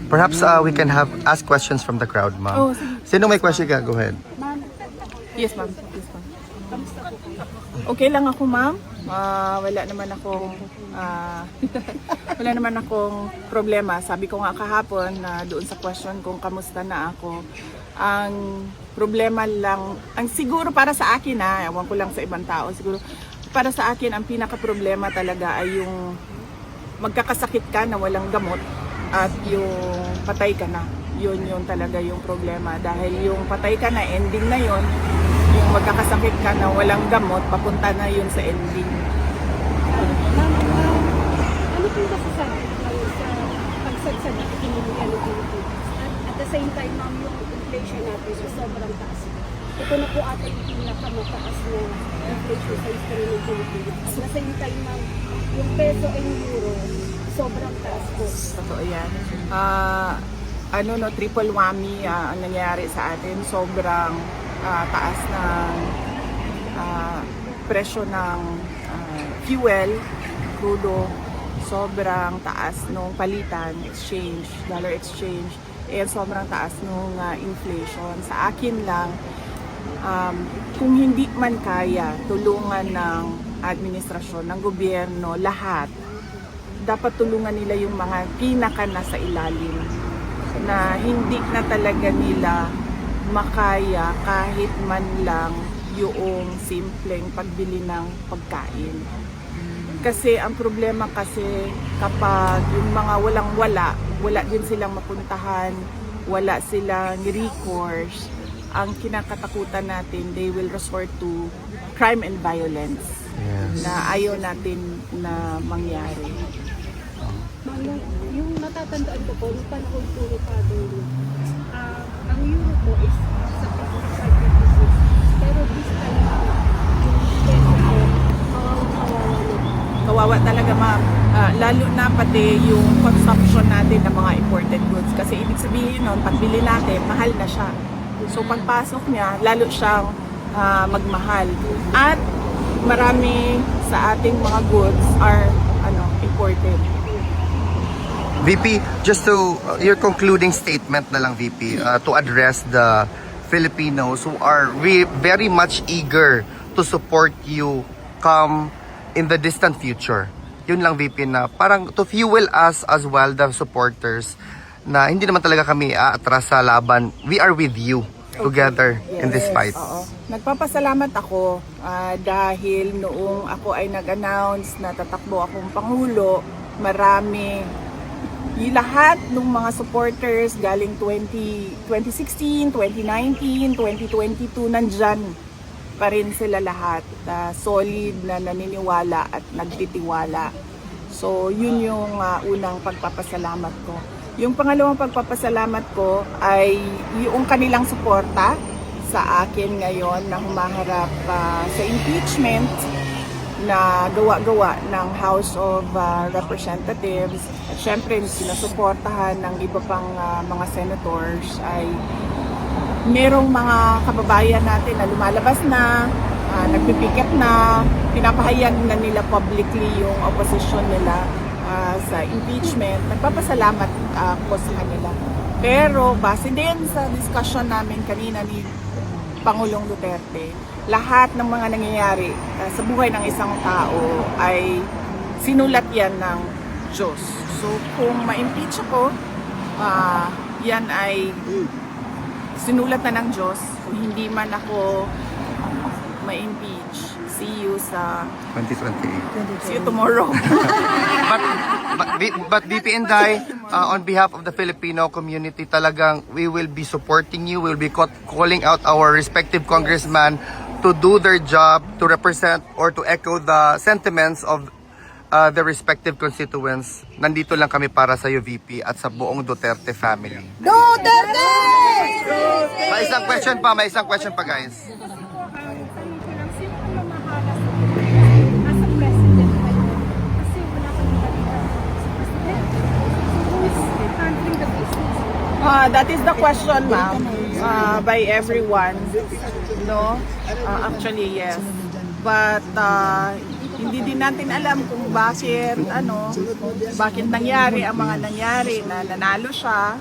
Perhaps we can have ask questions from the crowd, ma'am. Oh, sige. Sino may question ka? Go ahead. Yes, ma'am. Yes, ma'am. Okay lang ako, ma'am. Wala naman akong wala naman akong problema. Sabi ko nga kahapon na doon sa question kung kamusta na ako. Ang problema lang, ang siguro para sa akin ewan ko lang sa ibang tao, siguro para sa akin ang pinaka-problema talaga ay yung magkakasakit ka na walang gamot at yung patay ka na. Yun talaga yung problema. Dahil yung patay ka na, ending na yun. Yung magkakasakit ka na walang gamot, papunta na yun sa ending. Ano po masasabi kayo sa pagsagsa na ikinilihan ng Pilipinas? At the same time, ma'am, yung inflation natin is sobrang taas. Ito na po ata yung pinakamataas na inflation sa history ng Pilipinas. At the same time, ma'am, yung peso and euro, sobrang taas po. Totoo yan. Triple whammy ang nangyayari sa atin. Sobrang taas ng presyo ng fuel, crudo. Sobrang taas nung palitan, exchange, dollar exchange. And sobrang taas nung inflation. Sa akin lang, kung hindi man kaya tulungan ng administrasyon, ng gobyerno, lahat, dapat tulungan nila yung mga pinaka nasa ilalim na hindi na talaga nila makaya kahit man lang yung simpleng pagbili ng pagkain. Kasi ang problema kasi kapag yung mga wala din silang mapuntahan, wala silang recourse, ang kinakatakutan natin, they will resort to crime and violence. Yes. Na ayaw natin na mangyari. Ma'am, yung natatandaan ko po, nung panahon po ni Father Lee, ang euro po is sa 55 pero this time, yung peso po, kawawa na. Kawawa talaga, ma'am. Lalo na pati yung consumption natin ng mga imported goods. Kasi ibig sabihin nun, pagbili natin, mahal na siya. So pagpasok niya, lalo siyang magmahal. At marami sa ating mga goods are imported. VP, just to your concluding statement na lang, VP, to address the Filipinos who are very much eager to support you come in the distant future. Yun lang, VP, na parang to fuel us as well, the supporters, na hindi naman talaga kami aatras sa laban. We are with you together in this fight. Oo. Nagpapasalamat ako dahil noong ako ay nag-announce na tatakbo akong Pangulo, lahat ng mga supporters galing 2016, 2019, 2022, nandyan pa rin sila lahat. Solid na naniniwala at nagtitiwala. So, yun yung unang pagpapasalamat ko. Yung pangalawang pagpapasalamat ko ay yung kanilang suporta sa akin ngayon na humaharap sa impeachment na gawa-gawa ng House of Representatives. At syempre, sinusuportahan ng iba pang mga senators ay merong mga kababayan natin na lumalabas na, nagpipiket na, pinapahayag na nila publicly yung opposition nila sa impeachment. Nagpapasalamat ko sa kanila. Pero base din sa discussion namin kanina ni Pangulong Duterte, lahat ng mga nangyayari sa buhay ng isang tao ay sinulat yan ng Diyos. So kung ma-impeach ako, yan ay sinulat na ng Diyos. Kung hindi man ako ma-impeach, see you sa 2028. see you tomorrow. But VP Inday, on behalf of the Filipino community, talagang we will be supporting you. We will be calling out our respective congressmen to do their job, to represent or to echo the sentiments of the respective constituents. Nandito lang kami para sa iyo, VP, at sa buong Duterte family. Duterte! May isang question pa, guys. That is the question, ma'am, by everyone. No? Actually, yes. But hindi din natin alam kung bakit nangyari ang mga nangyari na nanalo siya.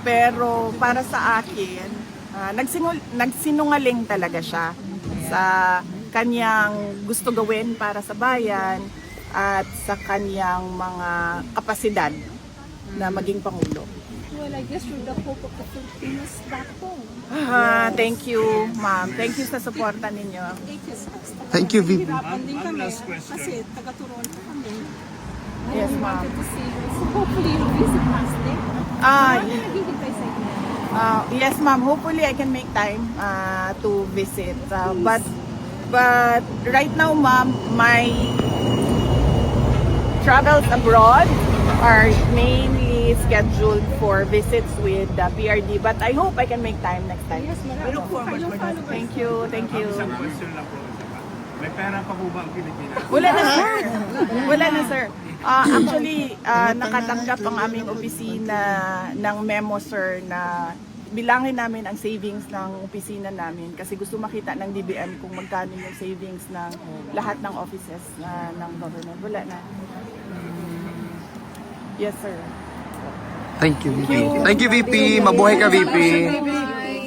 Pero para sa akin, nagsinungaling talaga siya sa kanyang gusto gawin para sa bayan at sa kanyang mga kapasidad na maging Pangulo. Well, I guess you're the hope of the Filipinos back home. Thank you, ma'am. Thank you sa suporta ninyo. Thank you, VP. Hirapan din kami kasi taga-Toronto kami. Yes, We ma'am. wanted to see you. So hopefully you'll visit us there. Naghihintay sa inyo. Yes, ma'am. Hopefully, I can make time to visit. But right now, ma'am, my travels abroad are mainly scheduled for visits with the PRD. But I hope I can make time next time. Yes, marami po kayong followers. Thank you. Thank you. Isang question lang po. May pera pa po ba ang Pilipinas? Wala na, sir. Wala na, sir. Actually, nakatanggap ang aming opisina ng memo, sir, na bilangin namin ang savings ng opisina namin kasi gusto makita ng DBM kung magkano yung savings ng lahat ng offices ng government. Wala na. Yes, sir. Thank you, VP. Thank you, VP. Mabuhay ka, VP.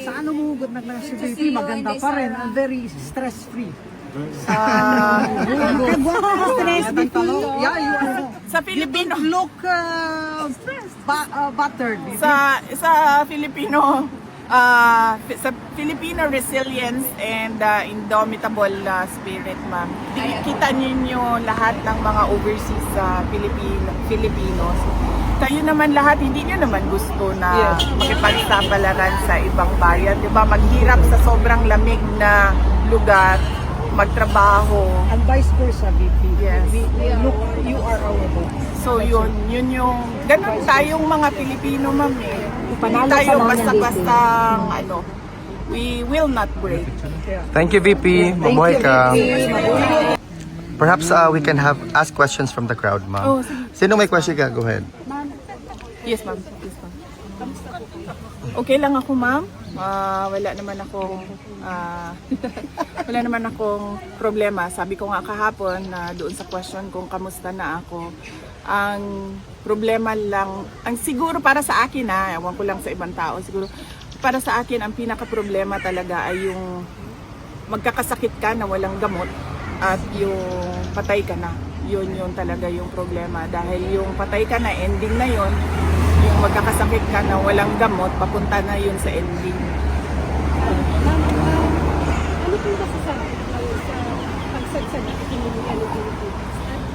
Sa ano mo hugot na si VP, maganda pa rin. Very stress-free. Stress VP. Yeah, you are. Sa Filipino, Look battered. VP. sa Filipino sa Filipino resilience and indomitable spirit, ma'am. Kita ninyo lahat ng mga overseas Filipinos. Kayo naman lahat, hindi nyo naman gusto na makipagsapalaran sa ibang bayan, di ba? Maghirap sa sobrang lamig na lugar, magtrabaho. And vice versa, VP. Yes. Look, you are our hope. So yun yung, ganun tayong mga Pilipino, ma'am eh. Hindi Panalo tayo sa mga basta-bastang we will not break. Thank you, VP. Mabuhay ka. Perhaps we can ask questions from the crowd, Oh, ma'am. sige. Sino may question ka? Go ahead. Yes, ma'am. Yes, ma'am. Okay lang ako, ma'am. Wala naman akong problema. Sabi ko nga kahapon na doon sa question kung kamusta na ako. Ang problema lang, ang siguro para sa akin ewan ko lang sa ibang tao, siguro para sa akin ang pinaka-problema talaga ay yung magkakasakit ka na walang gamot at yung patay ka na. Yun talaga yung problema dahil yung patay ka na, ending na yun. Yung magkakasakit ka na walang gamot, papunta na yun sa ending. Ma'am, ano po yung masasabi sa pagsagsa na economic and Philippines?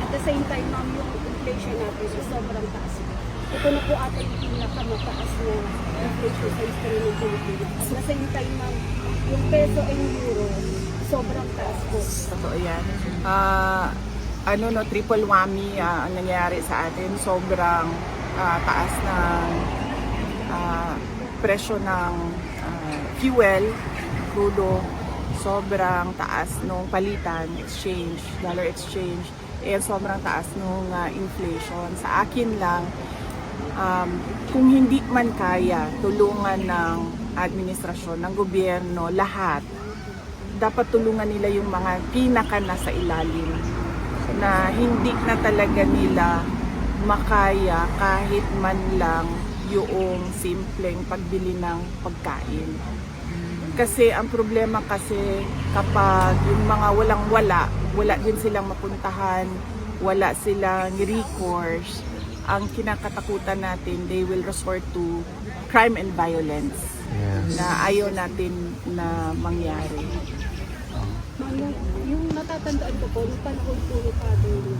At the same time, ma'am, yung inflation natin is sobrang taas. Ito na po ata yung pinakamataas na inflation sa history ng Philippines. At the same time, ma'am, yung peso and euro, sobrang taas po. Totoo yan. Triple whammy ang nangyari sa atin. Sobrang taas ng presyo ng fuel, crudo. Sobrang taas nung palitan, dollar exchange. And sobrang taas nung inflation. Sa akin lang, kung hindi man kaya tulungan ng administrasyon, ng gobyerno, lahat, dapat tulungan nila yung mga pinaka nasa ilalim na hindi na talaga nila makaya kahit man lang yung simpleng pagbili ng pagkain. Kasi ang problema kasi kapag yung mga wala din silang mapuntahan, wala silang recourse, ang kinakatakutan natin, they will resort to crime and violence na ayaw natin na mangyari. Ma'am, yung natatandaan ko po, yung panahon po ni Father Lee,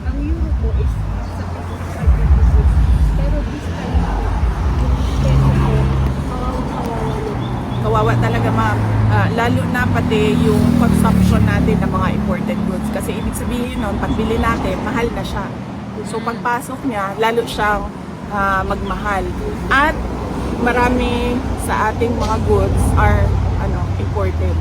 ang euro po is sa 55 pero this time, yung peso po, Kawawa talaga, ma'am. Lalo na pati yung consumption natin ng mga imported goods. Kasi ibig sabihin nun, pagbili natin, mahal na siya. So pagpasok niya, lalo siyang magmahal. At marami sa ating mga goods are imported.